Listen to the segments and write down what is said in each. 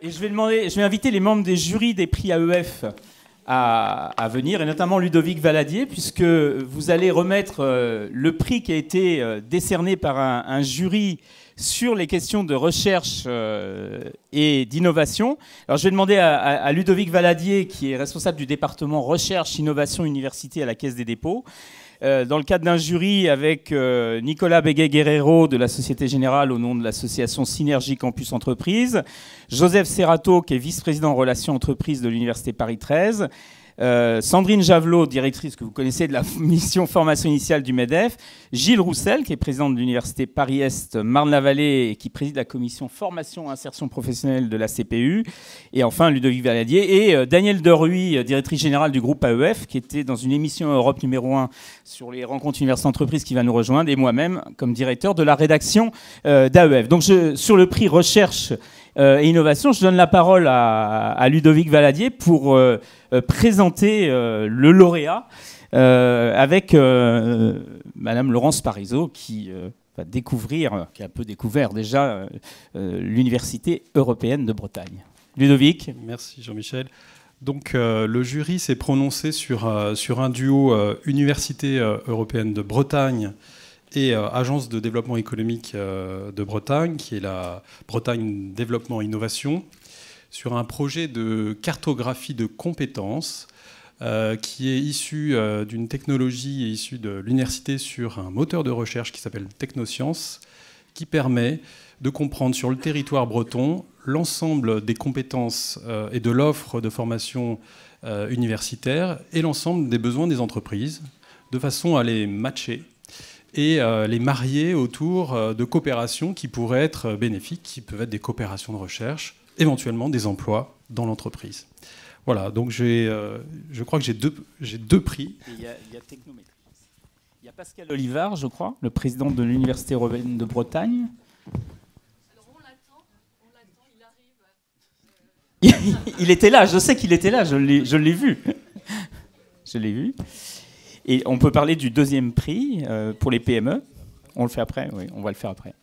Et je vais inviter les membres des jurys des prix AEF à venir, et notamment Ludovic Valadier, puisque vous allez remettre le prix qui a été décerné par un jury sur les questions de recherche et d'innovation. Alors je vais demander à Ludovic Valadier, qui est responsable du département recherche, innovation, université à la Caisse des dépôts, dans le cadre d'un jury avec Nicolas Béguet-Guerrero de la Société Générale au nom de l'association Synergie Campus Entreprise, Joseph Serrato, qui est vice-président en relations entreprises de l'Université Paris 13, Sandrine Javelot, directrice que vous connaissez de la mission formation initiale du MEDEF, Gilles Roussel, qui est président de l'Université Paris-Est Marne-la-Vallée et qui préside la commission formation et insertion professionnelle de la CPU, et enfin Ludovic Valadier, et Danielle Deruy, directrice générale du groupe AEF, qui était dans une émission Europe numéro 1 sur les rencontres universités entreprises, qui va nous rejoindre, et moi-même comme directeur de la rédaction d'AEF. Donc sur le prix recherche et innovation, je donne la parole à Ludovic Valadier pour présenter le lauréat avec Madame Laurence Parisot qui va découvrir, qui a un peu découvert déjà l'Université européenne de Bretagne. Ludovic. Merci Jean-Michel. Donc le jury s'est prononcé sur un duo Université européenne de Bretagne et Agence de développement économique de Bretagne, qui est la Bretagne Développement Innovation, sur un projet de cartographie de compétences qui est issu d'une technologie issue de l'université sur un moteur de recherche qui s'appelle Technosciences, qui permet de comprendre sur le territoire breton l'ensemble des compétences et de l'offre de formation universitaire et l'ensemble des besoins des entreprises, de façon à les matcher et les marier autour de coopérations qui pourraient être bénéfiques, qui peuvent être des coopérations de recherche, éventuellement des emplois dans l'entreprise. Voilà, donc je crois que j'ai deux prix. Il y a Technométrie. Il y a Pascal Olivard, je crois, le président de l'Université européenne de Bretagne. Alors on l'attend, il arrive. Il était là, je sais qu'il était là, je l'ai vu. Je l'ai vu. Et on peut parler du deuxième prix pour les PME. On le fait après? Oui, on va le faire après.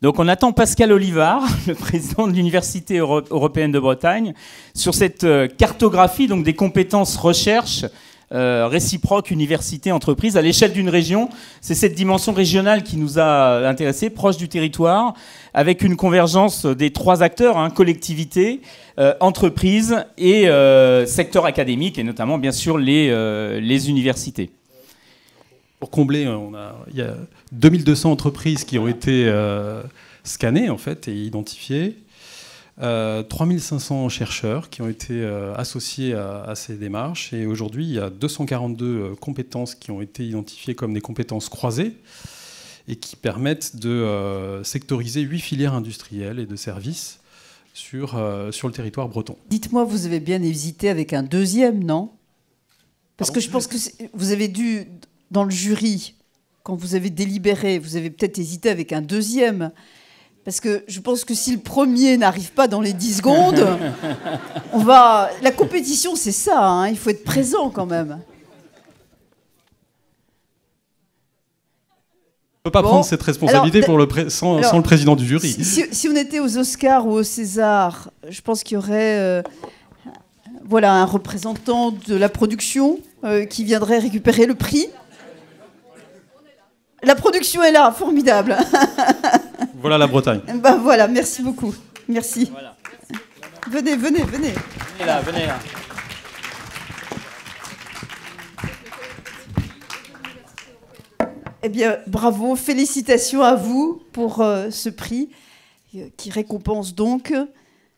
Donc on attend Pascal Olivard, le président de l'Université européenne de Bretagne, sur cette cartographie donc, des compétences recherche réciproque université-entreprise à l'échelle d'une région. C'est cette dimension régionale qui nous a intéressés, proche du territoire, avec une convergence des trois acteurs, collectivité, entreprise et secteur académique, et notamment bien sûr les universités. Pour combler, il y a 2200 entreprises qui ont été scannées en fait, et identifiées, 3500 chercheurs qui ont été associés à ces démarches, et aujourd'hui il y a 242 compétences qui ont été identifiées comme des compétences croisées et qui permettent de sectoriser 8 filières industrielles et de services sur le territoire breton. Dites-moi, vous avez bien hésité avec un deuxième, non? Parce que je pense que vous avez dû, dans le jury, quand vous avez délibéré, vous avez peut-être hésité avec un deuxième. Parce que je pense que si le premier n'arrive pas dans les 10 secondes, La compétition, c'est ça, il faut être présent quand même. On ne peut pas prendre cette responsabilité sans le président du jury. Si on était aux Oscars ou au César, je pense qu'il y aurait un représentant de la production qui viendrait récupérer le prix. La production est là, formidable. Voilà la Bretagne. Voilà, merci beaucoup. Merci. Voilà. Venez. Venez là. Eh bien, bravo, félicitations à vous pour ce prix qui récompense donc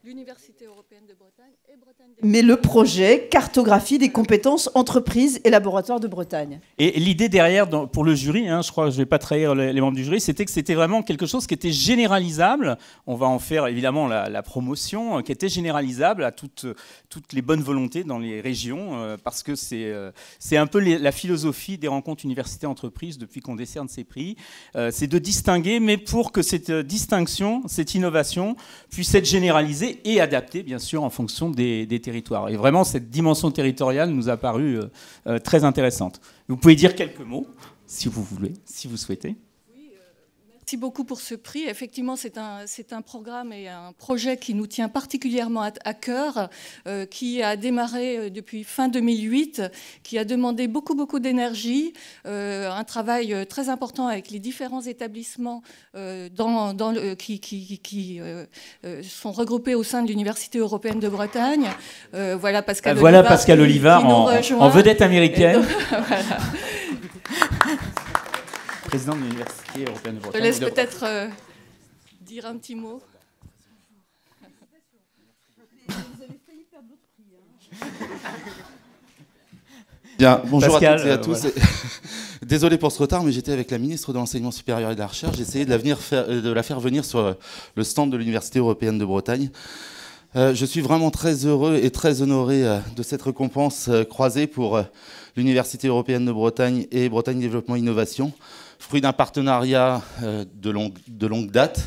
l'Université européenne de Bretagne et Bretagne. Mais le projet cartographie des compétences entreprises et laboratoires de Bretagne. Et l'idée derrière, pour le jury, je crois que je ne vais pas trahir les membres du jury, c'était que c'était vraiment quelque chose qui était généralisable. On va en faire évidemment la promotion, qui était généralisable à toutes les bonnes volontés dans les régions, parce que c'est un peu la philosophie des rencontres universités-entreprises depuis qu'on décerne ces prix. C'est de distinguer, mais pour que cette distinction, cette innovation puisse être généralisée et adaptée, bien sûr, en fonction des territoires. Et vraiment, cette dimension territoriale nous a paru très intéressante. Vous pouvez dire quelques mots, si vous voulez, si vous souhaitez. Merci beaucoup pour ce prix. Effectivement, c'est un programme et un projet qui nous tient particulièrement à cœur, qui a démarré depuis fin 2008, qui a demandé beaucoup d'énergie, un travail très important avec les différents établissements qui sont regroupés au sein de l'Université européenne de Bretagne. Voilà Pascal Olivard en vedette américaine. Voilà. Président de l'Université européenne de Bretagne. Je te laisse peut-être dire un petit mot. Bien, bonjour Pascal, à toutes et à tous. Voilà. Désolé pour ce retard, mais j'étais avec la ministre de l'Enseignement supérieur et de la Recherche. J'ai essayé de la faire venir sur le stand de l'Université européenne de Bretagne. Je suis vraiment très heureux et très honoré de cette récompense croisée pour l'Université européenne de Bretagne et Bretagne Développement Innovation, fruit d'un partenariat de longue date,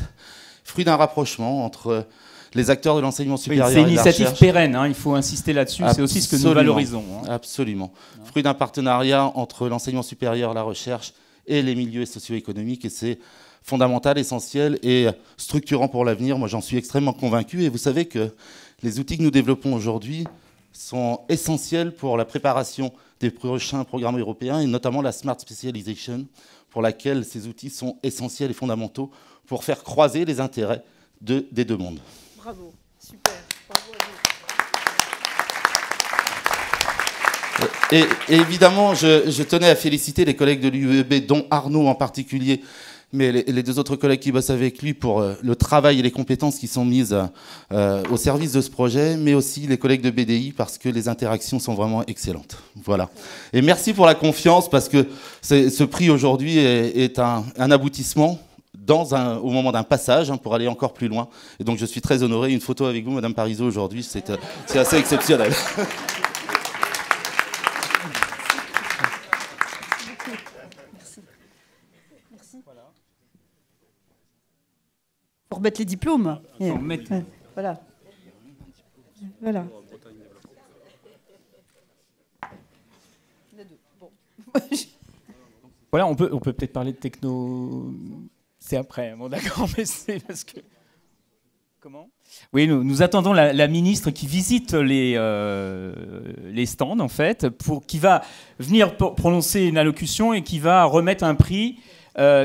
fruit d'un rapprochement entre les acteurs de l'enseignement supérieur et de la recherche. C'est une initiative pérenne, hein, il faut insister là-dessus, c'est aussi ce que nous valorisons. Hein. Absolument. Fruit d'un partenariat entre l'enseignement supérieur, la recherche et les milieux socio-économiques, et c'est fondamental, essentiel et structurant pour l'avenir. Moi, j'en suis extrêmement convaincu, et vous savez que les outils que nous développons aujourd'hui sont essentiels pour la préparation des prochains programmes européens, et notamment la Smart Specialization, pour laquelle ces outils sont essentiels et fondamentaux pour faire croiser les intérêts des deux mondes. Bravo, super. Bravo à vous. Et évidemment, je tenais à féliciter les collègues de l'UEB, dont Arnaud en particulier, mais les deux autres collègues qui bossent avec lui pour le travail et les compétences qui sont mises au service de ce projet, mais aussi les collègues de BDI, parce que les interactions sont vraiment excellentes. Voilà. Et merci pour la confiance, parce que ce prix aujourd'hui est un aboutissement au moment d'un passage, hein, pour aller encore plus loin. Et donc je suis très honoré. Une photo avec vous, Madame Parisot, aujourd'hui, c'est assez exceptionnel. Pour mettre les diplômes. Voilà. Voilà. Voilà, on peut peut-être parler de techno. C'est après, bon d'accord, mais c'est parce que. Comment ? Oui, nous attendons la ministre qui visite les stands, en fait, qui va venir prononcer une allocution et qui va remettre un prix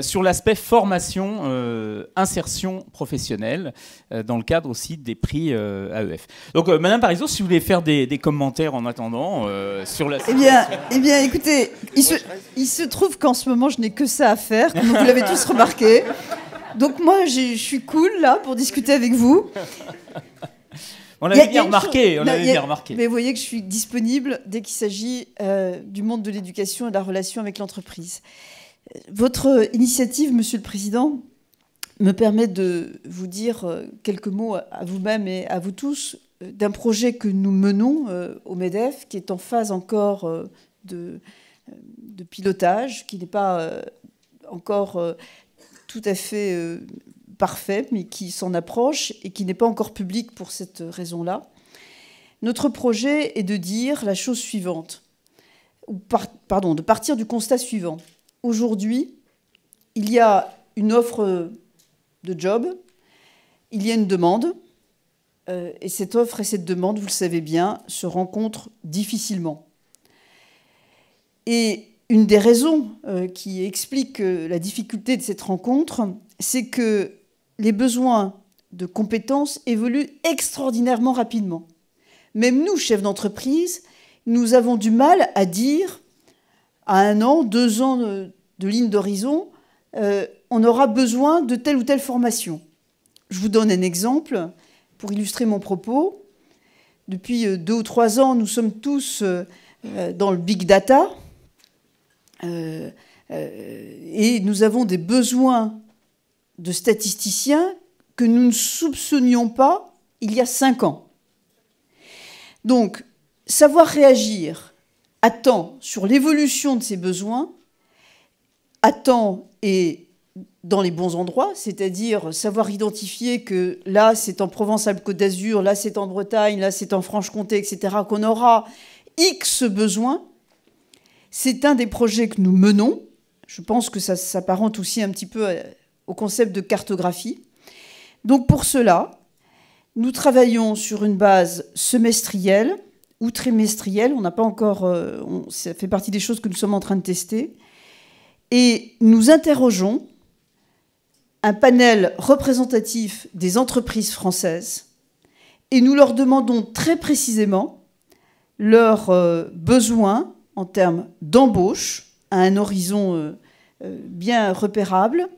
sur l'aspect formation, insertion professionnelle, dans le cadre aussi des prix AEF. Donc, Madame Parisot, si vous voulez faire des commentaires en attendant sur la situation. Eh bien, écoutez, il se trouve qu'en ce moment, je n'ai que ça à faire, comme vous l'avez tous remarqué. Donc moi, je suis cool, là, pour discuter avec vous. On l'avait bien remarqué, Mais vous voyez que je suis disponible dès qu'il s'agit du monde de l'éducation et de la relation avec l'entreprise. Votre initiative, Monsieur le Président, me permet de vous dire quelques mots à vous-même et à vous tous d'un projet que nous menons au MEDEF, qui est en phase encore de pilotage, qui n'est pas encore tout à fait parfait, mais qui s'en approche et qui n'est pas encore public pour cette raison-là. Notre projet est de dire la chose suivante, de partir du constat suivant. Aujourd'hui, il y a une offre de job, il y a une demande, et cette offre et cette demande, vous le savez bien, se rencontrent difficilement. Et une des raisons qui explique la difficulté de cette rencontre, c'est que les besoins de compétences évoluent extraordinairement rapidement. Même nous, chefs d'entreprise, nous avons du mal à dire à 1 an, 2 ans de ligne d'horizon, on aura besoin de telle ou telle formation. Je vous donne un exemple pour illustrer mon propos. Depuis 2 ou 3 ans, nous sommes tous dans le big data et nous avons des besoins de statisticiens que nous ne soupçonnions pas il y a 5 ans. Donc, savoir réagir à temps sur l'évolution de ces besoins, à temps et dans les bons endroits, c'est-à-dire savoir identifier que là, c'est en Provence-Alpes-Côte d'Azur, là, c'est en Bretagne, là, c'est en Franche-Comté, etc., qu'on aura X besoins, c'est un des projets que nous menons. Je pense que ça s'apparente aussi un petit peu au concept de cartographie. Donc pour cela, nous travaillons sur une base semestrielle ou trimestrielle. On n'a pas encore... ça fait partie des choses que nous sommes en train de tester. Et nous interrogeons un panel représentatif des entreprises françaises et nous leur demandons très précisément leurs besoins en termes d'embauche à un horizon bien repérable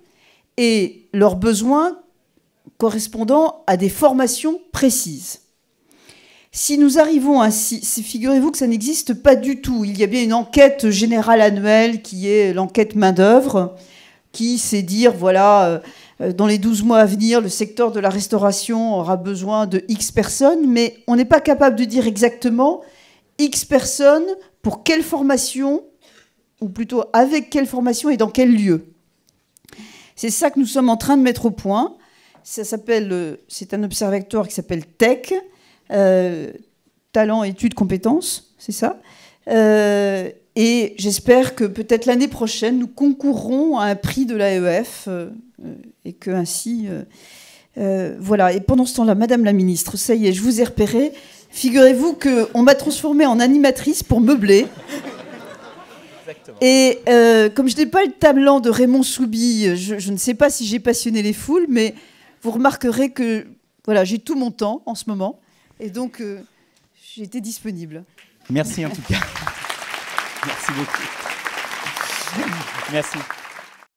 et leurs besoins correspondant à des formations précises. Si nous arrivons ainsi, figurez-vous que ça n'existe pas du tout. Il y a bien une enquête générale annuelle qui est l'enquête main-d'œuvre, qui sait dire, voilà, dans les 12 mois à venir, le secteur de la restauration aura besoin de X personnes, mais on n'est pas capable de dire exactement X personnes pour quelle formation, ou plutôt avec quelle formation et dans quel lieu. C'est ça que nous sommes en train de mettre au point. Ça s'appelle, c'est un observatoire qui s'appelle TEC, talent, études, compétences, c'est ça. Et j'espère que peut-être l'année prochaine, nous concourrons à un prix de l'AEF et que ainsi, voilà. Et pendant ce temps-là, Madame la Ministre, ça y est, je vous ai repéré. Figurez-vous qu'on m'a transformée en animatrice pour meubler. Exactement. Et comme je n'ai pas le talent de Raymond Soubi, je ne sais pas si j'ai passionné les foules, mais vous remarquerez que voilà, j'ai tout mon temps en ce moment. Et donc, j'ai été disponible. Merci en tout cas. Merci beaucoup. Merci.